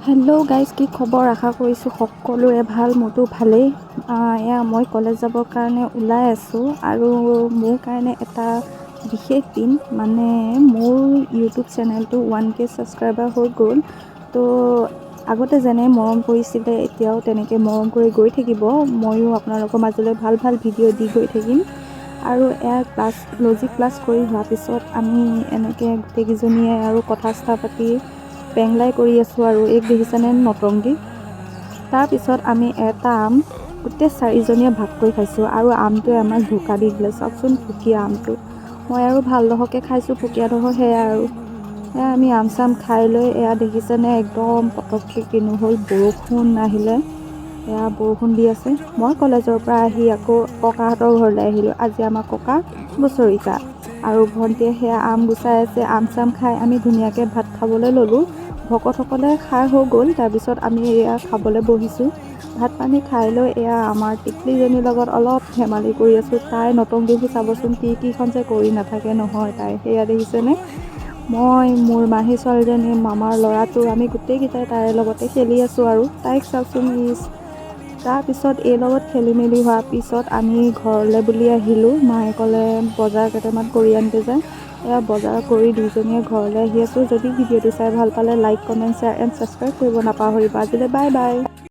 Hello' guys, কি খবৰ? আশা কৰিছোঁ সকলোৰে ভাল, মোৰতো ভালেই। এয়া মই কলেজ যাবৰ কাৰণে ওলাই আছোঁ আৰু মোৰ কাৰণে এটা বিশেষ দিন, মানে মোৰ ইউটিউব চেনেলটো 1K ছাবস্ক্ৰাইবাৰ হৈ গ'ল। তো আগতে যেনে মৰম কৰিছিলে এতিয়াও তেনেকৈ মৰম কৰি গৈ থাকিব। ময়ো আপোনালোকৰ মাজলৈ ভাল ভাল ভিডিঅ' দি গৈ থাকিম। আৰু এয়া লজিক ক্লাছ কৰি হোৱাৰ পিছত আমি এনেকৈ গোটেইকেইজনীয়ে আৰু কথা চথা পাতি পেংলাই কৰি আছোঁ আৰু এক দেখিছেনে নতংগী। তাৰপিছত আমি এটা আম গোটেই 4জনীয়ে ভাগ কৰি খাইছোঁ আৰু আমটোৱে আমাক ধোকা দি দিলে। চাওকচোন, পুকীয়া আমটো মই আৰু ভালডোখৰকৈ খাইছোঁ, পুকীয়াডোখৰ সেয়া আৰু এয়া আমি আম চাম খাই লৈ এয়া দেখিছেনে একদম পটককৈ কিনো হ'ল, বৰষুণ আহিলে। এয়া বৰষুণ দি আছে। মই কলেজৰ পৰা আহি আকৌ ককাহঁতৰ ঘৰলৈ আহিলোঁ। আজি আমাৰ ককা বছৰিকা আৰু ভণ্টিয়ে সেয়া আম গুচাই আছে। আম চাম খাই আমি ধুনীয়াকৈ ভাত খাবলৈ ল'লোঁ। ভকতসকলে খাই হৈ গ'ল। তাৰপিছত আমি এয়া খাবলৈ বহিছোঁ। ভাত পানী খাই লৈ এয়া আমাৰ টিকলিজনীৰ লগত অলপ ধেমালি কৰি আছোঁ। তাই নতংগীবোৰ চাবচোন, কিখন যে কৰি নাথাকে নহয় তাই। সেয়া দেখিছেনে, মই মোৰ মাহী ছোৱালীজনী, মামাৰ ল'ৰাটো, আমি গোটেইকেইটাই তাইৰ লগতে খেলি আছোঁ আৰু তাইক চাওকচোন ইচ। তাৰপিছত এই লগত খেলি মেলি হোৱাৰ পিছত আমি ঘৰলৈ বুলি আহিলোঁ। মায়ে ক'লে বজাৰ কেইটামান কৰি আনগে যায়। এয়া বজাৰ কৰি দুইজনীয়ে ঘৰলৈ আহি আছোঁ। যদি ভিডিঅ'টো চাই ভাল পালে like, comment, share and subscribe কৰিব নাপাহৰিবা। আজিলৈ বাই বাই।